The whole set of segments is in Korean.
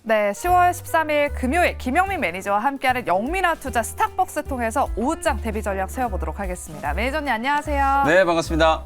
네, 10월 13일 금요일 김영민 매니저와 함께하는 영민아 투자 스탁벅스 통해서 오후장 대비 전략 세워보도록 하겠습니다. 매니저님 안녕하세요. 네, 반갑습니다.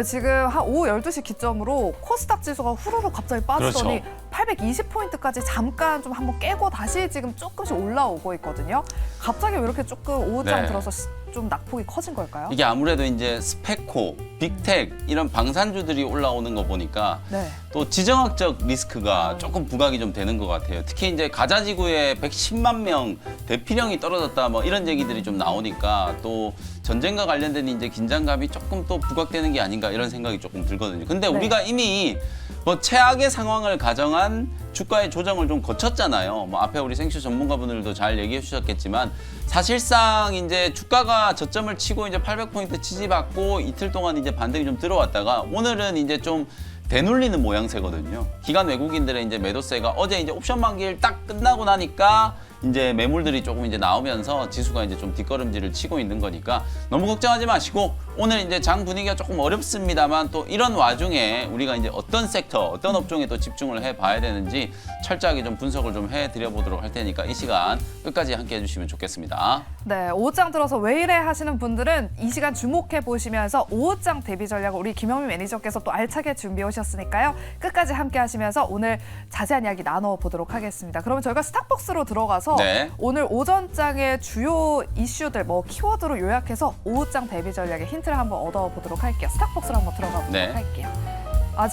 지금 한 오후 12시 기점으로 코스닥 지수가 후루룩 갑자기 빠지더니 그렇죠. 820포인트까지 잠깐 좀 한번 깨고 다시 지금 조금씩 올라오고 있거든요. 갑자기 왜 이렇게 조금 오후장 네. 들어서 좀 낙폭이 커진 걸까요? 이게 아무래도 이제 스페코, 빅텍 이런 방산주들이 올라오는 거 보니까 네. 또 지정학적 리스크가 조금 부각이 좀 되는 것 같아요. 특히 이제 가자지구에 110만 명 대피령이 떨어졌다 뭐 이런 얘기들이 좀 나오니까 또 전쟁과 관련된 이제 긴장감이 조금 또 부각되는 게 아닌가 이런 생각이 조금 들거든요. 근데 네. 우리가 이미 뭐 최악의 상황을 가정한 주가의 조정을 좀 거쳤잖아요. 뭐 앞에 우리 생슈 전문가분들도 잘 얘기해 주셨겠지만 사실상 이제 주가가 저점을 치고 이제 800포인트 지지받고 이틀 동안 이제 반등이 좀 들어왔다가 오늘은 이제 좀 되눌리는 모양새거든요. 기관 외국인들의 이제 매도세가 어제 이제 옵션 만기일 딱 끝나고 나니까 이제 매물들이 조금 이제 나오면서 지수가 이제 좀 뒷걸음질을 치고 있는 거니까 너무 걱정하지 마시고 오늘 이제 장 분위기가 조금 어렵습니다만 또 이런 와중에 우리가 이제 어떤 섹터, 어떤 업종에 또 집중을 해 봐야 되는지 철저하게 좀 분석을 좀 해 드려 보도록 할 테니까 이 시간 끝까지 함께 해 주시면 좋겠습니다. 네, 오후장 들어서 왜 이래 하시는 분들은 이 시간 주목해 보시면서 오후장 대비 전략을 우리 김영민 매니저께서 또 알차게 준비해 오셨으니까요. 끝까지 함께 하시면서 오늘 자세한 이야기 나눠보도록 하겠습니다. 그러면 저희가 스탁벅스로 들어가서 네. 오늘 오전장의 주요 이슈들, 뭐 키워드로 요약해서 오후장 대비 전략의 힌트를 한번 얻어보도록 할게요. 스탁벅스로 한번 들어가 보도록 네. 할게요.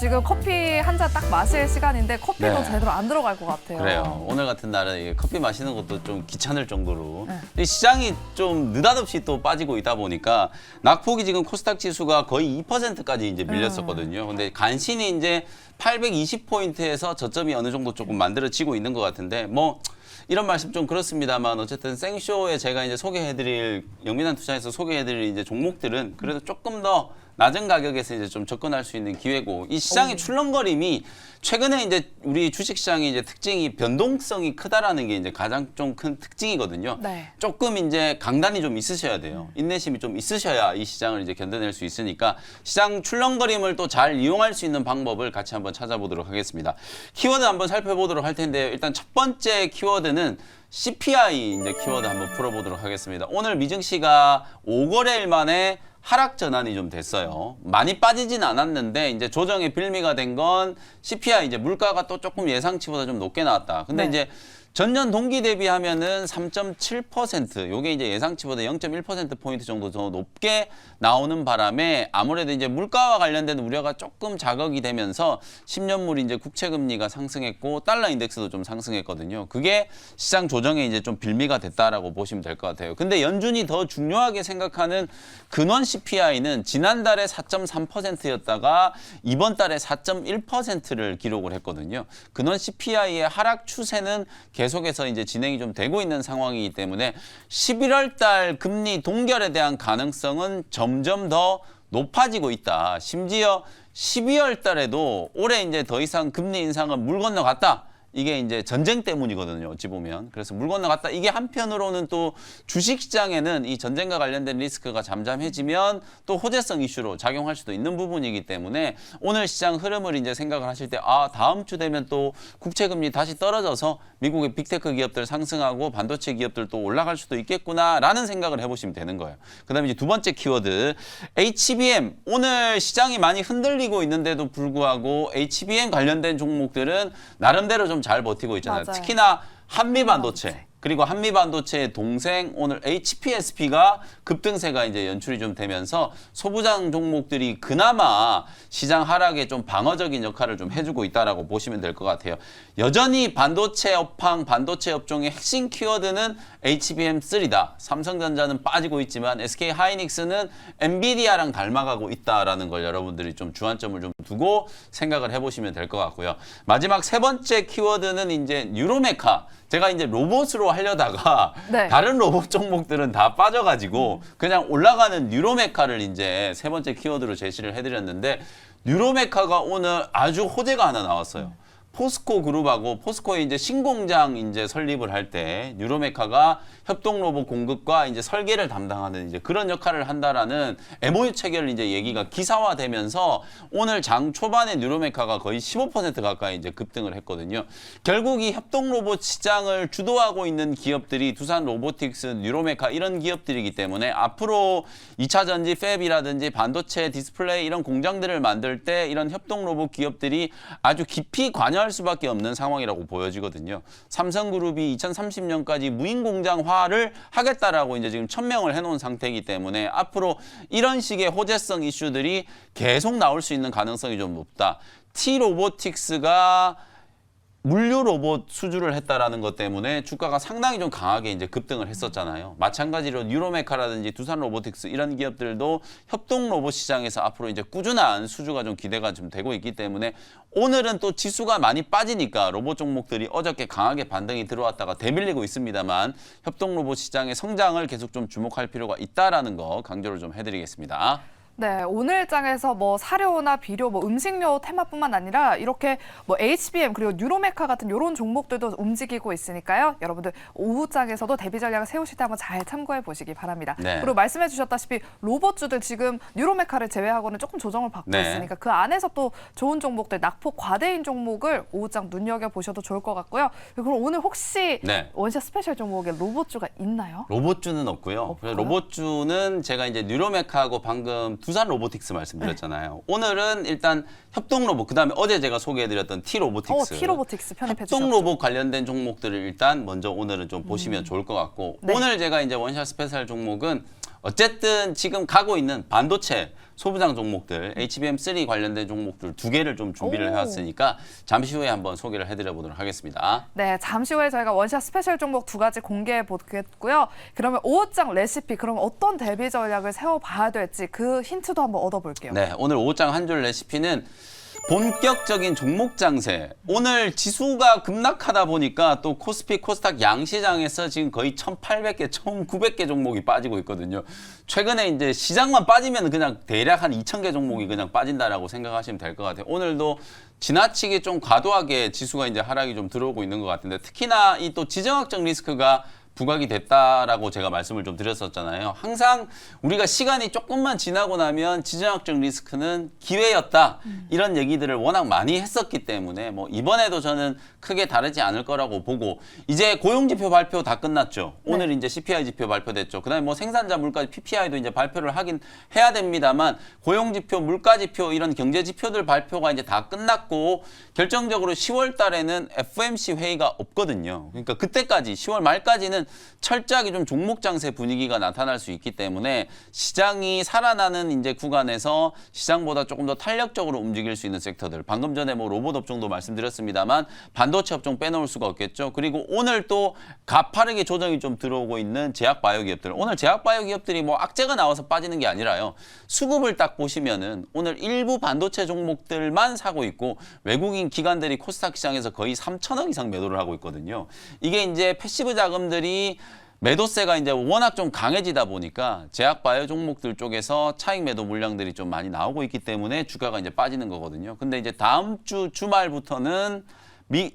지금 커피 한 잔 딱 마실 시간인데 커피도 네. 제대로 안 들어갈 것 같아요. 그래요. 오늘 같은 날은 이게 커피 마시는 것도 좀 귀찮을 정도로 네. 이 시장이 좀 느닷없이 또 빠지고 있다 보니까 낙폭이 지금 코스닥 지수가 거의 2%까지 이제 밀렸었거든요. 근데 간신히 이제 820포인트에서 저점이 어느 정도 조금 만들어지고 있는 것 같은데 뭐 이런 말씀 좀 그렇습니다만 어쨌든 생쇼에 제가 이제 소개해드릴 영민한 투자에서 소개해드릴 이제 종목들은 그래도 조금 더 낮은 가격에서 이제 좀 접근할 수 있는 기회고 이 시장의 출렁거림이 최근에 이제 우리 주식시장의 이제 특징이 변동성이 크다라는 게 이제 가장 좀 큰 특징이거든요. 네. 조금 이제 강단이 좀 있으셔야 돼요. 인내심이 좀 있으셔야 이 시장을 이제 견뎌낼 수 있으니까 시장 출렁거림을 또 잘 이용할 수 있는 방법을 같이 한번 찾아보도록 하겠습니다. 키워드 한번 살펴보도록 할 텐데요. 일단 첫 번째 키워드는 CPI 이제 키워드 한번 풀어보도록 하겠습니다. 오늘 미증시가 5거래일 만에 하락 전환이 좀 됐어요. 많이 빠지진 않았는데 이제 조정의 빌미가 된 건 CPI 이제 물가가 또 조금 예상치보다 좀 높게 나왔다. 근데 네. 이제 전년 동기 대비하면은 3.7%, 요게 이제 예상치보다 0.1%포인트 정도 더 높게 나오는 바람에 아무래도 이제 물가와 관련된 우려가 조금 자극이 되면서 10년물 이제 국채 금리가 상승했고 달러 인덱스도 좀 상승했거든요. 그게 시장 조정에 이제 좀 빌미가 됐다라고 보시면 될 것 같아요. 근데 연준이 더 중요하게 생각하는 근원 CPI는 지난달에 4.3%였다가 이번 달에 4.1%를 기록을 했거든요. 근원 CPI의 하락 추세는 계속해서 이제 진행이 좀 되고 있는 상황이기 때문에 11월 달 금리 동결에 대한 가능성은 점점 더 높아지고 있다. 심지어 12월 달에도 올해 이제 더 이상 금리 인상은 물 건너갔다. 이게 이제 전쟁 때문이거든요. 어찌 보면. 그래서 물 건너갔다. 이게 한편으로는 또 주식시장에는 이 전쟁과 관련된 리스크가 잠잠해지면 또 호재성 이슈로 작용할 수도 있는 부분이기 때문에 오늘 시장 흐름을 이제 생각을 하실 때 다음 주 되면 또 국채금리 다시 떨어져서 미국의 빅테크 기업들 상승하고 반도체 기업들도 올라갈 수도 있겠구나라는 생각을 해보시면 되는 거예요. 그다음에 이제 두 번째 키워드 HBM. 오늘 시장이 많이 흔들리고 있는데도 불구하고 HBM 관련된 종목들은 나름대로 좀 잘 버티고 있잖아요. 맞아요. 특히나 한미반도체. 그리고 한미반도체의 동생 오늘 HPSP가 급등세가 이제 연출이 좀 되면서 소부장 종목들이 그나마 시장 하락에 좀 방어적인 역할을 좀 해주고 있다라고 보시면 될 것 같아요. 여전히 반도체 업황, 반도체 업종의 핵심 키워드는 HBM3다. 삼성전자는 빠지고 있지만 SK 하이닉스는 엔비디아랑 닮아가고 있다라는 걸 여러분들이 좀 주안점을 좀 두고 생각을 해보시면 될 것 같고요. 마지막 세 번째 키워드는 이제 뉴로메카. 제가 이제 로봇으로 하려다가 네. 다른 로봇 종목들은 다 빠져가지고 그냥 올라가는 뉴로메카를 이제 세 번째 키워드로 제시를 해드렸는데 뉴로메카가 오늘 아주 호재가 하나 나왔어요. 포스코 그룹하고 포스코의 이제 신공장 이제 설립을 할 때 뉴로메카가 협동 로봇 공급과 이제 설계를 담당하는 이제 그런 역할을 한다라는 MOU 체결 이제 얘기가 기사화되면서 오늘 장 초반에 뉴로메카가 거의 15% 가까이 이제 급등을 했거든요. 결국 이 협동 로봇 시장을 주도하고 있는 기업들이 두산 로보틱스, 뉴로메카 이런 기업들이기 때문에 앞으로 2차 전지 팹이라든지 반도체 디스플레이 이런 공장들을 만들 때 이런 협동 로봇 기업들이 아주 깊이 관여할 수밖에 없는 상황이라고 보여지거든요. 삼성그룹이 2030년까지 무인 공장화를 하겠다라고 이제 지금 천명을 해놓은 상태이기 때문에 앞으로 이런 식의 호재성 이슈들이 계속 나올 수 있는 가능성이 좀 높다. T-로보틱스가 물류 로봇 수주를 했다라는 것 때문에 주가가 상당히 좀 강하게 이제 급등을 했었잖아요. 마찬가지로 뉴로메카라든지 두산 로보틱스 이런 기업들도 협동 로봇 시장에서 앞으로 이제 꾸준한 수주가 좀 기대가 좀 되고 있기 때문에 오늘은 또 지수가 많이 빠지니까 로봇 종목들이 어저께 강하게 반등이 들어왔다가 대밀리고 있습니다만 협동 로봇 시장의 성장을 계속 좀 주목할 필요가 있다라는 거 강조를 좀 해드리겠습니다. 네, 오늘 장에서 뭐 사료나 비료, 뭐 음식료 테마뿐만 아니라 이렇게 뭐 HBM 그리고 뉴로메카 같은 이런 종목들도 움직이고 있으니까요. 여러분들 오후 장에서도 대비 전략을 세우실 때 한번 잘 참고해 보시기 바랍니다. 네. 그리고 말씀해 주셨다시피 로봇주들 지금 뉴로메카를 제외하고는 조금 조정을 받고 네. 있으니까 그 안에서 또 좋은 종목들, 낙폭 과대인 종목을 오후 장 눈여겨 보셔도 좋을 것 같고요. 그럼 오늘 혹시 네. 원샷 스페셜 종목에 로봇주가 있나요? 로봇주는 없고요. 로봇주는 제가 이제 뉴로메카하고 방금 두산 로보틱스 말씀드렸잖아요. 오늘은 일단 협동 로봇, 그다음에 어제 제가 소개해드렸던 T-로보틱스. T-로보틱스 편입해 협동 주셨죠. 로봇 관련된 종목들을 일단 먼저 오늘은 좀 보시면 좋을 것 같고 네. 오늘 제가 이제 원샷 스페셜 종목은 어쨌든 지금 가고 있는 반도체 소부장 종목들, HBM3 관련된 종목들 2개를 좀 준비를 오. 해왔으니까 잠시 후에 한번 소개를 해드려 보도록 하겠습니다. 네, 잠시 후에 저희가 원샷 스페셜 종목 2가지 공개해 보겠고요. 그러면 오후장 레시피, 그럼 어떤 대비 전략을 세워봐야 될지 그 힌트도 한번 얻어볼게요. 네, 오늘 오후장 한 줄 레시피는 본격적인 종목 장세. 오늘 지수가 급락하다 보니까 또 코스피, 코스닥 양시장에서 지금 거의 1,800개, 1,900개 종목이 빠지고 있거든요. 최근에 이제 시장만 빠지면 그냥 대략 한 2,000개 종목이 그냥 빠진다라고 생각하시면 될 것 같아요. 오늘도 지나치게 좀 과도하게 지수가 이제 하락이 좀 들어오고 있는 것 같은데 특히나 이 또 지정학적 리스크가 부각이 됐다라고 제가 말씀을 좀 드렸었잖아요. 항상 우리가 시간이 조금만 지나고 나면 지정학적 리스크는 기회였다. 이런 얘기들을 워낙 많이 했었기 때문에 뭐 이번에도 저는 크게 다르지 않을 거라고 보고 이제 고용지표 발표 다 끝났죠. 오늘 이제 CPI 지표 발표됐죠. 그다음에 뭐 생산자 물가 PPI도 이제 발표를 하긴 해야 됩니다만 고용지표, 물가지표 이런 경제지표들 발표가 이제 다 끝났고 결정적으로 10월 달에는 FOMC 회의가 없거든요. 그러니까 그때까지 10월 말까지는 철저하게 좀 종목 장세 분위기가 나타날 수 있기 때문에 시장이 살아나는 이제 구간에서 시장보다 조금 더 탄력적으로 움직일 수 있는 섹터들. 방금 전에 뭐 로봇 업종도 말씀드렸습니다만 반도체 업종 빼놓을 수가 없겠죠. 그리고 오늘 또 가파르게 조정이 좀 들어오고 있는 제약 바이오 기업들. 오늘 제약 바이오 기업들이 뭐 악재가 나와서 빠지는 게 아니라요. 수급을 딱 보시면은 오늘 일부 반도체 종목들만 사고 있고 외국인 기관들이 코스닥 시장에서 거의 3천억 이상 매도를 하고 있거든요. 이게 이제 패시브 자금들이 매도세가 이제 워낙 좀 강해지다 보니까 제약 바이오 종목들 쪽에서 차익 매도 물량들이 좀 많이 나오고 있기 때문에 주가가 이제 빠지는 거거든요. 근데 이제 다음 주 주말부터는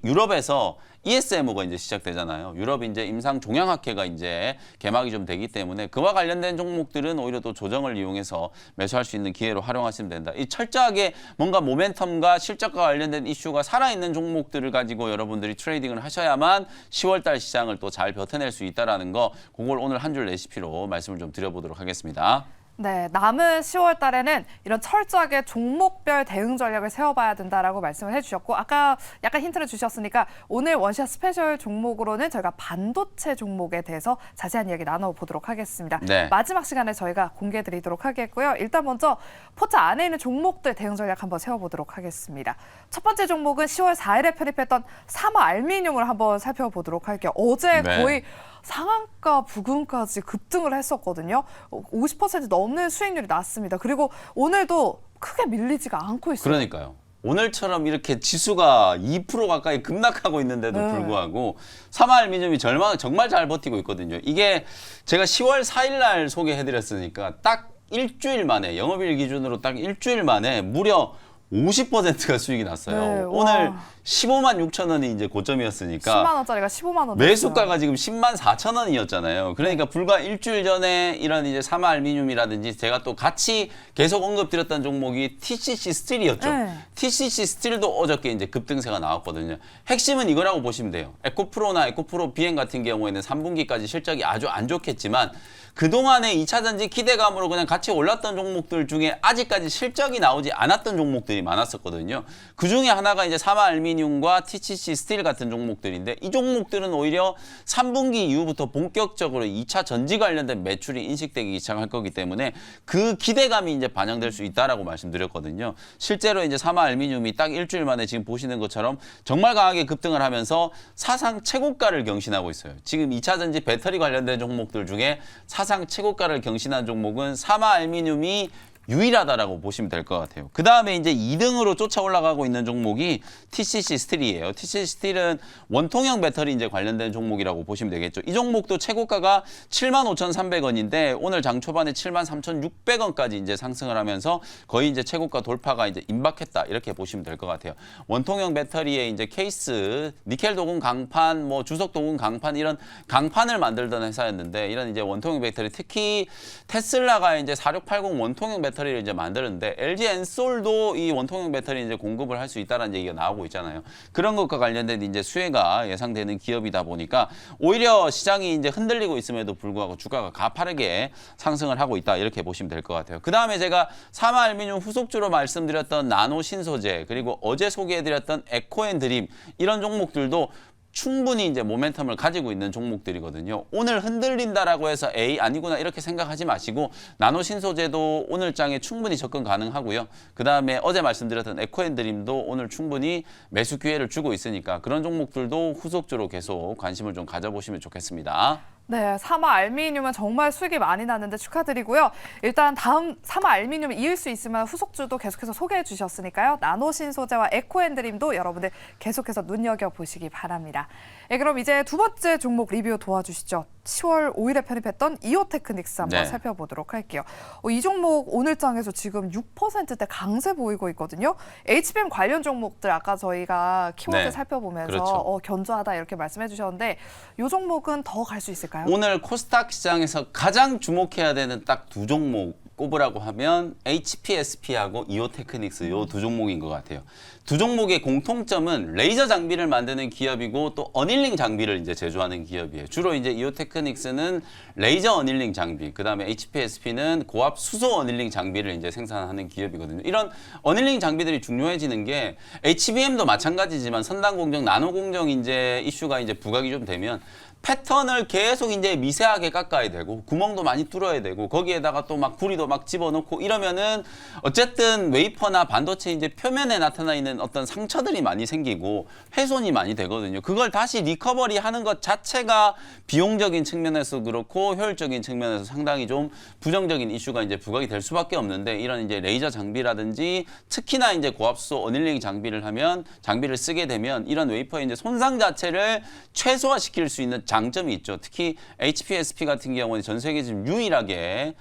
유럽에서 ESMO가 이제 시작되잖아요. 유럽 이제 임상 종양학회가 이제 개막이 좀 되기 때문에 그와 관련된 종목들은 오히려 또 조정을 이용해서 매수할 수 있는 기회로 활용하시면 된다. 이 철저하게 뭔가 모멘텀과 실적과 관련된 이슈가 살아있는 종목들을 가지고 여러분들이 트레이딩을 하셔야만 10월 달 시장을 또 잘 버텨낼 수 있다라는 거 그걸 오늘 한 줄 레시피로 말씀을 좀 드려보도록 하겠습니다. 네, 남은 10월 달에는 이런 철저하게 종목별 대응 전략을 세워봐야 된다라고 말씀을 해주셨고 아까 약간 힌트를 주셨으니까 오늘 원샷 스페셜 종목으로는 저희가 반도체 종목에 대해서 자세한 이야기 나눠보도록 하겠습니다. 네. 마지막 시간에 저희가 공개해드리도록 하겠고요. 일단 먼저 포트 안에 있는 종목들 대응 전략 한번 세워보도록 하겠습니다. 첫 번째 종목은 10월 4일에 편입했던 사마 알미늄을 한번 살펴보도록 할게요. 어제 네. 거의 상한가 부근까지 급등을 했었거든요. 50% 넘는 수익률이 났습니다. 그리고 오늘도 크게 밀리지가 않고 있어요. 그러니까요. 오늘처럼 이렇게 지수가 2% 가까이 급락하고 있는데도 네. 불구하고 사마알미늄이 정말 잘 버티고 있거든요. 이게 제가 10월 4일 날 소개해드렸으니까 딱 일주일 만에 영업일 기준으로 딱 일주일 만에 무려 50%가 수익이 났어요. 네, 오늘 와. 15만 6천 원이 이제 고점이었으니까 10만 원짜리가 15만 원. 매수가가 지금 10만 4천 원이었잖아요. 그러니까 불과 일주일 전에 이런 이제 사마 알루미늄이라든지 제가 또 같이 계속 언급드렸던 종목이 TCC 스틸이었죠. 네. TCC 스틸도 어저께 이제 급등세가 나왔거든요. 핵심은 이거라고 보시면 돼요. 에코프로나 에코프로 비행 같은 경우에는 3분기까지 실적이 아주 안 좋겠지만 그동안의 2차 전지 기대감으로 그냥 같이 올랐던 종목들 중에 아직까지 실적이 나오지 않았던 종목들이 많았었거든요. 그 중에 하나가 이제 사마 알루미늄과 TCC 스틸 같은 종목들인데 이 종목들은 오히려 3분기 이후부터 본격적으로 2차 전지 관련된 매출이 인식되기 시작할 거기 때문에 그 기대감이 이제 반영될 수 있다라고 말씀드렸거든요. 실제로 이제 사마 알루미늄이 딱 일주일 만에 지금 보시는 것처럼 정말 강하게 급등을 하면서 사상 최고가를 경신하고 있어요. 지금 2차 전지 배터리 관련된 종목들 중에 사상 최고가를 경신한 종목은 사마 알루미늄이 유일하다라고 보시면 될 것 같아요. 그 다음에 이제 2등으로 쫓아 올라가고 있는 종목이 TCC 스틸이에요. TCC 스틸은 원통형 배터리 이제 관련된 종목이라고 보시면 되겠죠. 이 종목도 최고가가 75,300원인데 오늘 장 초반에 73,600원까지 이제 상승을 하면서 거의 이제 최고가 돌파가 이제 임박했다 이렇게 보시면 될 것 같아요. 원통형 배터리에 이제 케이스, 니켈 도금 강판, 뭐 주석 도금 강판 이런 강판을 만들던 회사였는데 이런 이제 원통형 배터리 특히 테슬라가 이제 4680 원통형 배터리를 이제 만드는데 LG 엔솔도 이 원통형 배터리 이제 공급을 할 수 있다는 얘기가 나오고 있잖아요. 그런 것과 관련된 이제 수혜가 예상되는 기업이다 보니까 오히려 시장이 이제 흔들리고 있음에도 불구하고 주가가 가파르게 상승을 하고 있다 이렇게 보시면 될 것 같아요. 그 다음에 제가 사마 알루미늄 후속주로 말씀드렸던 나노 신소재 그리고 어제 소개해드렸던 에코앤드림 이런 종목들도 충분히 이제 모멘텀을 가지고 있는 종목들이거든요. 오늘 흔들린다라고 해서 에이 아니구나 이렇게 생각하지 마시고 나노 신소재도 오늘 장에 충분히 접근 가능하고요. 그다음에 어제 말씀드렸던 에코앤드림도 오늘 충분히 매수 기회를 주고 있으니까 그런 종목들도 후속주로 계속 관심을 좀 가져보시면 좋겠습니다. 네, 사마 알루미늄은 정말 수익이 많이 났는데 축하드리고요. 일단 다음 사마 알루미늄을 이을 수 있으면 후속주도 계속해서 소개해 주셨으니까요. 나노신 소재와 에코앤드림도 여러분들 계속해서 눈여겨보시기 바랍니다. 네, 그럼 이제 두 번째 종목 리뷰 도와주시죠. 10월 5일에 편입했던 이오테크닉스 한번 네. 살펴보도록 할게요. 이 종목 오늘 장에서 지금 6%대 강세 보이고 있거든요. HBM 관련 종목들 아까 저희가 키워드 네. 살펴보면서 그렇죠. 견조하다 이렇게 말씀해 주셨는데 이 종목은 더 갈 수 있을까요? 오늘 코스닥 시장에서 가장 주목해야 되는 딱 두 종목 꼽으라고 하면 HPSP하고 이오테크닉스 이 두 종목인 것 같아요. 두 종목의 공통점은 레이저 장비를 만드는 기업이고 또 어닐링 장비를 이제 제조하는 기업이에요. 주로 이제 이오테크닉스는 레이저 어닐링 장비, 그다음에 HPSP는 고압 수소 어닐링 장비를 이제 생산하는 기업이거든요. 이런 어닐링 장비들이 중요해지는 게 HBM도 마찬가지지만 선단 공정, 나노 공정 이제 이슈가 이제 부각이 좀 되면 패턴을 계속 이제 미세하게 깎아야 되고 구멍도 많이 뚫어야 되고 거기에다가 또 막 구리도 막 집어넣고 이러면은 어쨌든 웨이퍼나 반도체 이제 표면에 나타나 있는 어떤 상처들이 많이 생기고 훼손이 많이 되거든요. 그걸 다시 리커버리 하는 것 자체가 비용적인 측면에서 그렇고 효율적인 측면에서 상당히 좀 부정적인 이슈가 이제 부각이 될 수밖에 없는데 이런 이제 레이저 장비라든지 특히나 이제 고압수소 어닐링 장비를 쓰게 되면 이런 웨이퍼의 이제 손상 자체를 최소화시킬 수 있는 장점이 있죠. 특히 HPSP 같은 경우는 전 세계 지금 유일하게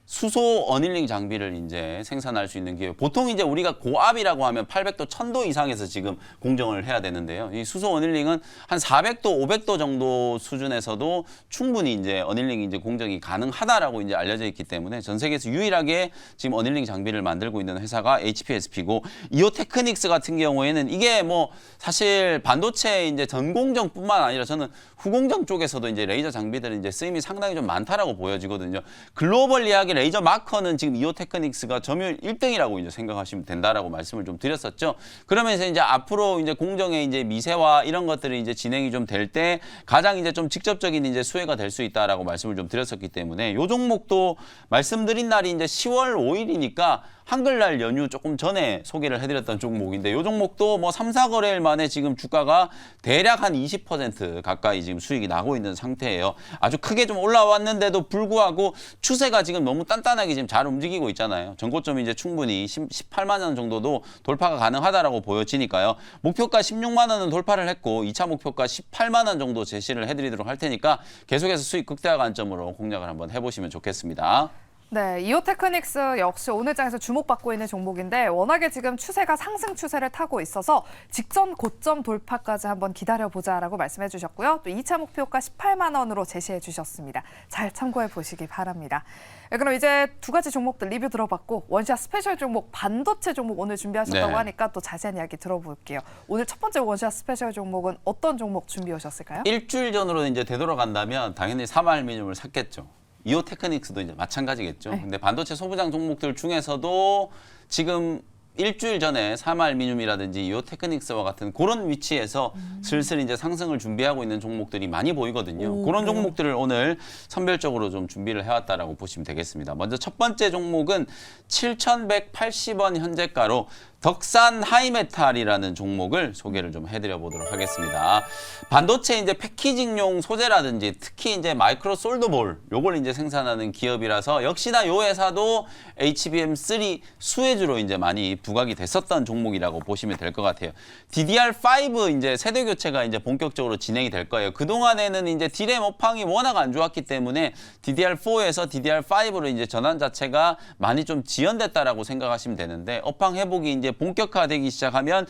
수소 어닐링 장비를 이제 생산할 수 있는 기업. 보통 이제 우리가 고압이라고 하면 800도, 1000도 이상에서 지금 공정을 해야 되는데요. 이 수소 어닐링은 한 400도, 500도 정도 수준에서도 충분히 이제 어닐링 이제 공정이 가능하다라고 이제 알려져 있기 때문에 전 세계에서 유일하게 지금 어닐링 장비를 만들고 있는 회사가 HPSP고 이오테크닉스 같은 경우에는 이게 뭐 사실 반도체 이제 전 공정뿐만 아니라 저는 후공정 쪽에서도 이제 레이저 장비들은 이제 쓰임이 상당히 좀 많다라고 보여지거든요. 글로벌리하게 레이저 마커는 지금 이오테크닉스가 점유율 1등이라고 이제 생각하시면 된다라고 말씀을 좀 드렸었죠. 그러면서 이제 앞으로 이제 공정의 이제 미세화 이런 것들이 이제 진행이 좀 될 때 가장 이제 좀 직접적인 이제 수혜가 될 수 있다라고 말씀을 좀 드렸었기 때문에 요 종목도 말씀드린 날이 이제 10월 5일이니까 한글날 연휴 조금 전에 소개를 해드렸던 종목인데 이 종목도 뭐 3, 4거래일 만에 지금 주가가 대략 한 20% 가까이 지금 수익이 나고 있는 상태예요. 아주 크게 좀 올라왔는데도 불구하고 추세가 지금 너무 단단하게 지금 잘 움직이고 있잖아요. 전고점이 이제 충분히 18만 원 정도도 돌파가 가능하다라고 보여지니까요. 목표가 16만 원은 돌파를 했고 2차 목표가 18만 원 정도 제시를 해드리도록 할 테니까 계속해서 수익 극대화 관점으로 공략을 한번 해보시면 좋겠습니다. 네, 이오테크닉스 역시 오늘 장에서 주목받고 있는 종목인데 워낙에 지금 추세가 상승 추세를 타고 있어서 직전 고점 돌파까지 한번 기다려보자라고 말씀해 주셨고요. 또 2차 목표가 18만 원으로 제시해 주셨습니다. 잘 참고해 보시기 바랍니다. 네, 그럼 이제 두 가지 종목들 리뷰 들어봤고 원샷 스페셜 종목 반도체 종목 오늘 준비하셨다고 네. 하니까 또 자세한 이야기 들어볼게요. 오늘 첫 번째 원샷 스페셜 종목은 어떤 종목 준비해 오셨을까요? 일주일 전으로 이제 되돌아간다면 당연히 삼화알미늄을 샀겠죠. 이오테크닉스도 이제 마찬가지겠죠. 네. 근데 반도체 소부장 종목들 중에서도 지금 일주일 전에 삼화알미늄이라든지 이오테크닉스와 같은 그런 위치에서 슬슬 이제 상승을 준비하고 있는 종목들이 많이 보이거든요. 오, 그런 그래요? 종목들을 오늘 선별적으로 좀 준비를 해왔다라고 보시면 되겠습니다. 먼저 첫 번째 종목은 7,180원 현재가로 덕산 하이메탈이라는 종목을 소개를 좀 해드려 보도록 하겠습니다. 반도체 이제 패키징용 소재라든지 특히 이제 마이크로 솔더볼 요걸 이제 생산하는 기업이라서 역시나 요 회사도 HBM3 수혜주로 이제 많이 부각이 됐었던 종목이라고 보시면 될 것 같아요. DDR5 이제 세대 교체가 이제 본격적으로 진행이 될 거예요. 그 동안에는 이제 디램 업황이 워낙 안 좋았기 때문에 DDR4에서 DDR5로 이제 전환 자체가 많이 좀 지연됐다라고 생각하시면 되는데 업황 회복이 이제 본격화되기 시작하면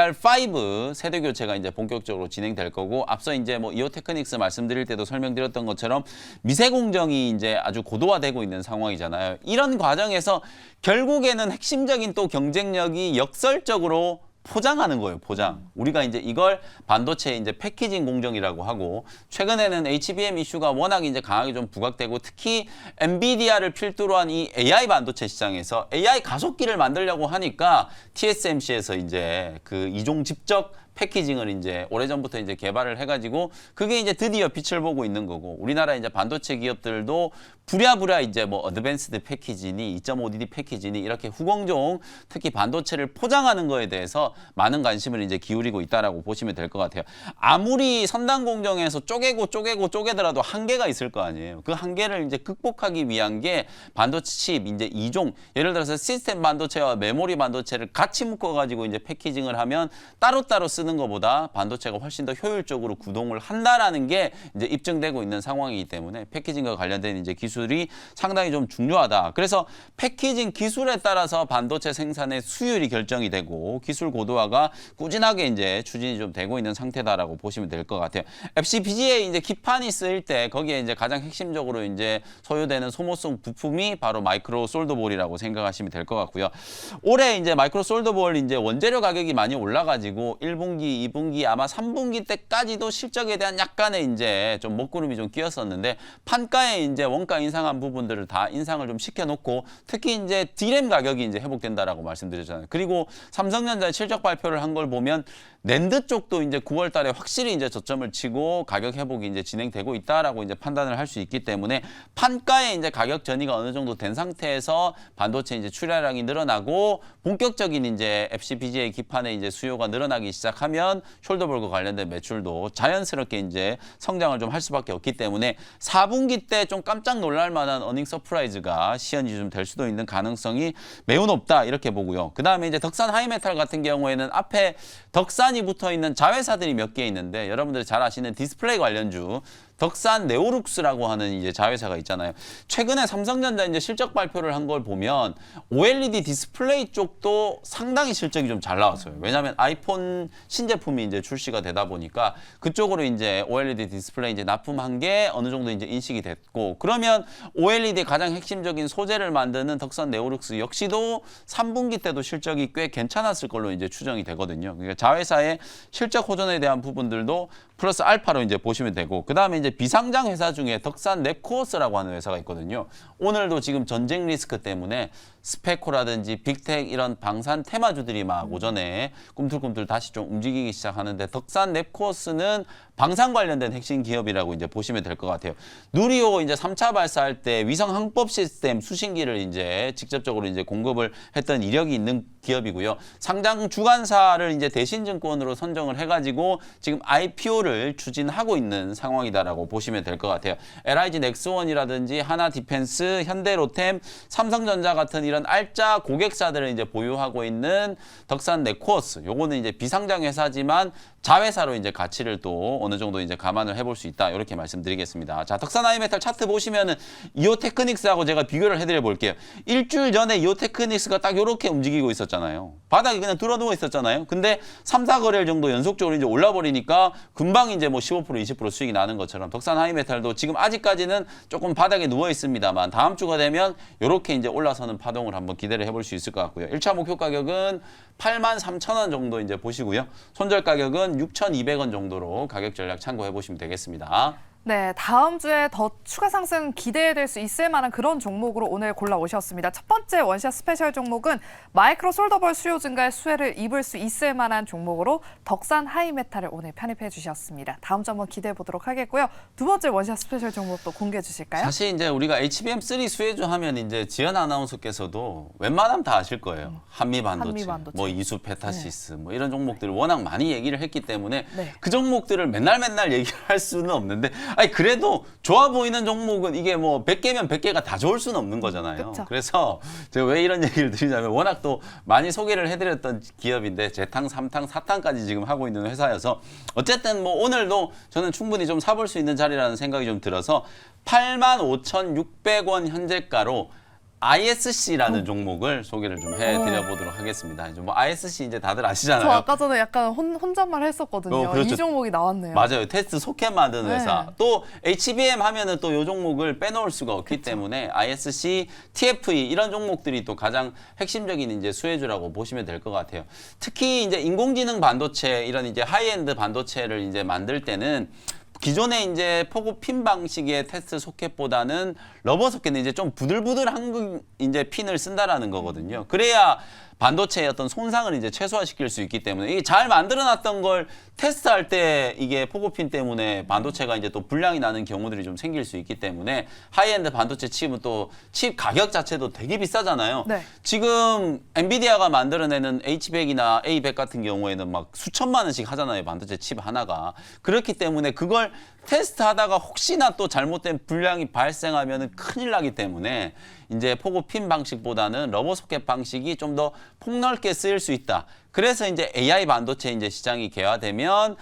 DDR5 세대 교체가 이제 본격적으로 진행될 거고 앞서 이제 뭐 이오테크닉스 말씀드릴 때도 설명드렸던 것처럼 미세 공정이 이제 아주 고도화되고 있는 상황이잖아요. 이런 과정에서 결국에는 핵심적인 또 경쟁력이 역설적으로 포장하는 거예요, 포장. 우리가 이제 이걸 반도체 이제 패키징 공정이라고 하고 최근에는 HBM 이슈가 워낙 이제 강하게 좀 부각되고 특히 엔비디아를 필두로 한 이 AI 반도체 시장에서 AI 가속기를 만들려고 하니까 TSMC에서 이제 그 이종 집적 패키징을 이제 오래전부터 이제 개발을 해가지고 그게 이제 드디어 빛을 보고 있는 거고 우리나라 이제 반도체 기업들도 부랴부랴 이제 뭐 어드밴스드 패키지니 2.5D 패키지니 이렇게 후공종 특히 반도체를 포장하는 거에 대해서 많은 관심을 이제 기울이고 있다라고 보시면 될 것 같아요. 아무리 선단 공정에서 쪼개더라도 한계가 있을 거 아니에요. 그 한계를 이제 극복하기 위한 게 반도체 칩 이제 2종 예를 들어서 시스템 반도체와 메모리 반도체를 같이 묶어가지고 이제 패키징을 하면 따로따로 쓰는 것보다 반도체가 훨씬 더 효율적으로 구동을 한다라는 게 이제 입증되고 있는 상황이기 때문에 패키징과 관련된 이제 기술이 상당히 좀 중요하다. 그래서 패키징 기술에 따라서 반도체 생산의 수율이 결정이 되고 기술 고도화가 꾸준하게 이제 추진이 좀 되고 있는 상태다라고 보시면 될 것 같아요. FCBGA 이제 기판이 쓰일 때 거기에 이제 가장 핵심적으로 이제 소요되는 소모성 부품이 바로 마이크로 솔더볼이라고 생각하시면 될 것 같고요. 올해 이제 마이크로 솔더볼 이제 원재료 가격이 많이 올라가지고 1분기, 2분기 아마 3분기 때까지도 실적에 대한 약간의 이제 좀 먹구름이 좀 끼었었는데 판가에 이제 원가 인상한 부분들을 다 인상을 좀 시켜놓고 특히 이제 디램 가격이 이제 회복된다라고 말씀드렸잖아요. 그리고 삼성전자의 실적 발표를 한 걸 보면 낸드 쪽도 이제 9월 달에 확실히 이제 저점을 치고 가격 회복이 이제 진행되고 있다라고 이제 판단을 할 수 있기 때문에 판가에 이제 가격 전이가 어느 정도 된 상태에서 반도체 이제 출하량이 늘어나고 본격적인 이제 FCBGA 기판의 이제 수요가 늘어나기 시작하면 숄더볼과 관련된 매출도 자연스럽게 이제 성장을 좀 할 수밖에 없기 때문에 4분기 때 좀 깜짝 놀랄 만한 어닝 서프라이즈가 시연이 좀 될 수도 있는 가능성이 매우 높다 이렇게 보고요. 그다음에 이제 덕산 하이메탈 같은 경우에는 앞에 덕산이 붙어 있는 자회사들이 몇 개 있는데 여러분들이 잘 아시는 디스플레이 관련주 덕산 네오룩스라고 하는 이제 자회사가 있잖아요. 최근에 삼성전자 이제 실적 발표를 한 걸 보면 OLED 디스플레이 쪽도 상당히 실적이 좀 잘 나왔어요. 왜냐하면 아이폰 신제품이 이제 출시가 되다 보니까 그쪽으로 이제 OLED 디스플레이 이제 납품한 게 어느 정도 이제 인식이 됐고 그러면 OLED 가장 핵심적인 소재를 만드는 덕산 네오룩스 역시도 3분기 때도 실적이 꽤 괜찮았을 걸로 이제 추정이 되거든요. 그러니까 자회사의 실적 호전에 대한 부분들도 플러스 알파로 이제 보시면 되고 그다음에 이제 비상장 회사 중에 덕산 넵코어스라고 하는 회사가 있거든요. 오늘도 지금 전쟁 리스크 때문에 스페코라든지 빅텍 이런 방산 테마주들이 막 오전에 꿈틀꿈틀 다시 좀 움직이기 시작하는데 덕산 넵코어스는 방산 관련된 핵심 기업이라고 이제 보시면 될 것 같아요. 누리호 이제 3차 발사할 때 위성 항법 시스템 수신기를 이제 직접적으로 이제 공급을 했던 이력이 있는 기업이고요. 상장 주관사를 이제 대신증권으로 선정을 해가지고 지금 IPO를 추진하고 있는 상황이다라고 보시면 될 것 같아요. LIG 넥스원이라든지 하나디펜스, 현대로템, 삼성전자 같은 이런 알짜 고객사들을 이제 보유하고 있는 덕산 네코어스. 요거는 이제 비상장 회사지만 자회사로 이제 가치를 또 어느 정도 이제 감안을 해볼 수 있다. 이렇게 말씀드리겠습니다. 자, 덕산 하이메탈 차트 보시면은 이오테크닉스하고 제가 비교를 해드려 볼게요. 일주일 전에 이오테크닉스가 딱 이렇게 움직이고 있었잖아요. 바닥에 그냥 들어누워 있었잖아요. 근데 3, 4거래일 정도 연속적으로 이제 올라버리니까 금방 이제 뭐 15%, 20% 수익이 나는 것처럼 덕산 하이메탈도 지금 아직까지는 조금 바닥에 누워 있습니다만 다음 주가 되면 이렇게 이제 올라서는 파동을 한번 기대를 해볼 수 있을 것 같고요. 1차 목표 가격은 83,000원 정도 이제 보시고요. 손절 가격은 6,200원 정도로 가격 전략 참고해 보시면 되겠습니다. 네, 다음 주에 더 추가 상승 기대될 수 있을 만한 그런 종목으로 오늘 골라오셨습니다. 첫 번째 원샷 스페셜 종목은 마이크로 솔더볼 수요 증가의 수혜를 입을 수 있을 만한 종목으로 덕산 하이메탈을 오늘 편입해 주셨습니다. 다음 주 한번 기대해 보도록 하겠고요. 두 번째 원샷 스페셜 종목도 공개해 주실까요? 사실 이제 우리가 HBM3 수혜주 하면 이제 지연 아나운서께서도 웬만하면 다 아실 거예요. 한미반도체, 뭐 이수 페타시스 뭐 이런 종목들을 워낙 많이 얘기를 했기 때문에 네. 그 종목들을 맨날 얘기를 할 수는 없는데 아니 그래도 좋아 보이는 종목은 이게 뭐 100개면 100개가 다 좋을 수는 없는 거잖아요. 그쵸. 그래서 제가 왜 이런 얘기를 드리냐면 워낙 또 많이 소개를 해드렸던 기업인데 재탕, 3탕, 4탕까지 지금 하고 있는 회사여서 어쨌든 뭐 오늘도 저는 충분히 좀 사볼 수 있는 자리라는 생각이 좀 들어서 85,600원 현재가로 ISC라는 종목을 소개를 좀 해드려 보도록 하겠습니다. 이제 뭐 ISC 이제 다들 아시잖아요. 저 아까 전에 약간 혼잣말 했었거든요. 그렇죠. 이 종목이 나왔네요. 맞아요. 테스트 소켓 만드는 회사. 네. 또 HBM 하면은 또 이 종목을 빼놓을 수가 없기 때문에 ISC, TFE 이런 종목들이 또 가장 핵심적인 이제 수혜주라고 보시면 될 것 같아요. 특히 이제 인공지능 반도체 이런 이제 하이엔드 반도체를 이제 만들 때는 기존의 이제 포구 핀 방식의 테스트 소켓보다는 러버 소켓은 이제 좀 부들부들한 이제 핀을 쓴다라는 거거든요. 그래야 반도체의 어떤 손상을 이제 최소화시킬 수 있기 때문에 이게 잘 만들어놨던 걸 테스트할 때 이게 포구핀 때문에 반도체가 이제 또 불량이 나는 경우들이 좀 생길 수 있기 때문에 하이엔드 반도체 칩은 또 칩 가격 자체도 되게 비싸잖아요. 네. 지금 엔비디아가 만들어내는 H100이나 A100 같은 경우에는 막 수천만 원씩 하잖아요. 반도체 칩 하나가. 그렇기 때문에 그걸 테스트하다가 혹시나 또 잘못된 불량이 발생하면 큰일 나기 때문에 이제 포구 핀 방식보다는 러버 소켓 방식이 좀 더 폭넓게 쓰일 수 있다. 그래서 이제 AI 반도체 이제 시장이 개화되면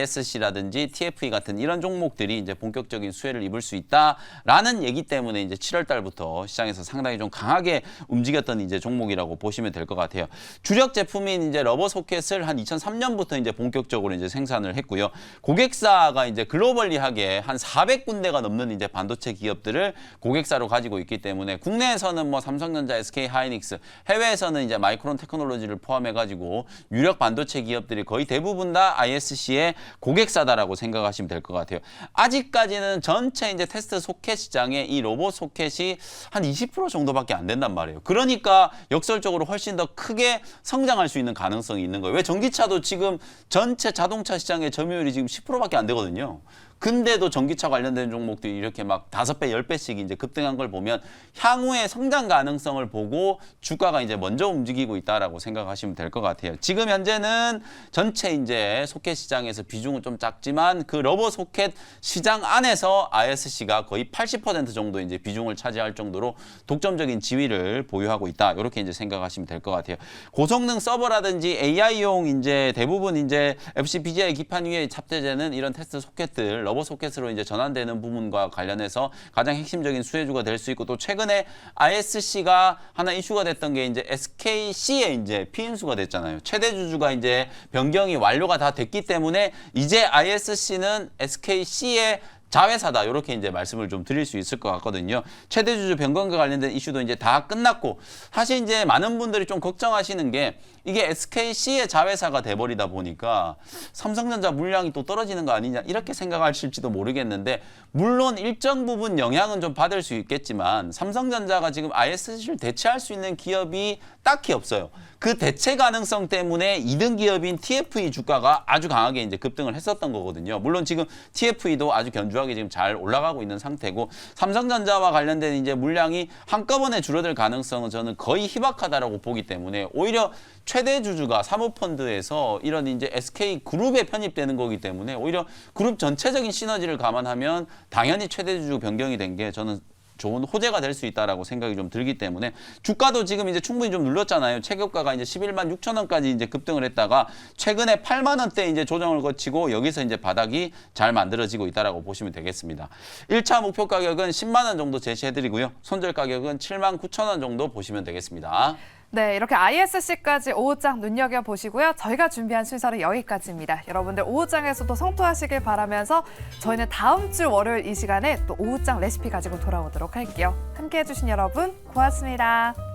ISC라든지 TFE 같은 이런 종목들이 이제 본격적인 수혜를 입을 수 있다라는 얘기 때문에 이제 7월 달부터 시장에서 상당히 좀 강하게 움직였던 이제 종목이라고 보시면 될 것 같아요. 주력 제품인 이제 러버 소켓을 한 2003년부터 이제 본격적으로 이제 생산을 했고요. 고객사가 이제 글로벌리하게 한 400군데가 넘는 이제 반도체 기업들을 고객사로 가지고 있기 때문에 국내에서는 뭐 삼성전자, SK 하이닉스, 해외에서는 이제 마이크론 테크놀로지를 포함해 가지고 유력 반도체 기업들이 거의 대부분 다 ISC의 고객사다라고 생각하시면 될 것 같아요. 아직까지는 전체 이제 테스트 소켓 시장에 이 로봇 소켓이 한 20% 정도밖에 안 된단 말이에요. 그러니까 역설적으로 훨씬 더 크게 성장할 수 있는 가능성이 있는 거예요. 왜 전기차도 지금 전체 자동차 시장의 점유율이 지금 10%밖에 안 되거든요. 근데도 전기차 관련된 종목들이 이렇게 막 5배, 10배씩 이제 급등한 걸 보면 향후의 성장 가능성을 보고 주가가 이제 먼저 움직이고 있다라고 생각하시면 될 것 같아요. 지금 현재는 전체 이제 소켓 시장에서 비중은 좀 작지만 그 러버 소켓 시장 안에서 ISC가 거의 80% 정도 이제 비중을 차지할 정도로 독점적인 지위를 보유하고 있다. 이렇게 이제 생각하시면 될 것 같아요. 고성능 서버라든지 AI용 이제 대부분 이제 FPGA 기판 위에 탑재되는 이런 테스트 소켓들 러버 소켓으로 이제 전환되는 부분과 관련해서 가장 핵심적인 수혜주가 될 수 있고 또 최근에 ISC가 하나 이슈가 됐던 게 이제 SKC의 이제 피인수가 됐잖아요. 최대 주주가 이제 변경이 완료가 다 됐기 때문에 이제 ISC는 SKC의 자회사다 이렇게 이제 말씀을 좀 드릴 수 있을 것 같거든요. 최대 주주 변경과 관련된 이슈도 이제 다 끝났고 사실 이제 많은 분들이 좀 걱정하시는 게 이게 SKC의 자회사가 돼버리다 보니까 삼성전자 물량이 또 떨어지는 거 아니냐 이렇게 생각하실지도 모르겠는데 물론 일정 부분 영향은 좀 받을 수 있겠지만 삼성전자가 지금 ISC를 대체할 수 있는 기업이 딱히 없어요. 그 대체 가능성 때문에 2등 기업인 TFE 주가가 아주 강하게 이제 급등을 했었던 거거든요. 물론 지금 TFE도 아주 견주하게 지금 잘 올라가고 있는 상태고 삼성전자와 관련된 이제 물량이 한꺼번에 줄어들 가능성은 저는 거의 희박하다라고 보기 때문에 오히려 최대 주주가 사모펀드에서 이런 이제 SK 그룹에 편입되는 거기 때문에 오히려 그룹 전체적인 시너지를 감안하면 당연히 최대 주주 변경이 된 게 저는 좋은 호재가 될 수 있다라고 생각이 좀 들기 때문에 주가도 지금 이제 충분히 좀 눌렀잖아요. 최고가가 이제 11만 6천 원까지 이제 급등을 했다가 최근에 8만 원대 이제 조정을 거치고 여기서 이제 바닥이 잘 만들어지고 있다라고 보시면 되겠습니다. 1차 목표 가격은 10만 원 정도 제시해드리고요. 손절 가격은 7만 9천 원 정도 보시면 되겠습니다. 네, 이렇게 ISC까지 오후장 눈여겨보시고요. 저희가 준비한 순서는 여기까지입니다. 여러분들 오후장에서도 성투하시길 바라면서 저희는 다음 주 월요일 이 시간에 또 오후장 레시피 가지고 돌아오도록 할게요. 함께해 주신 여러분 고맙습니다.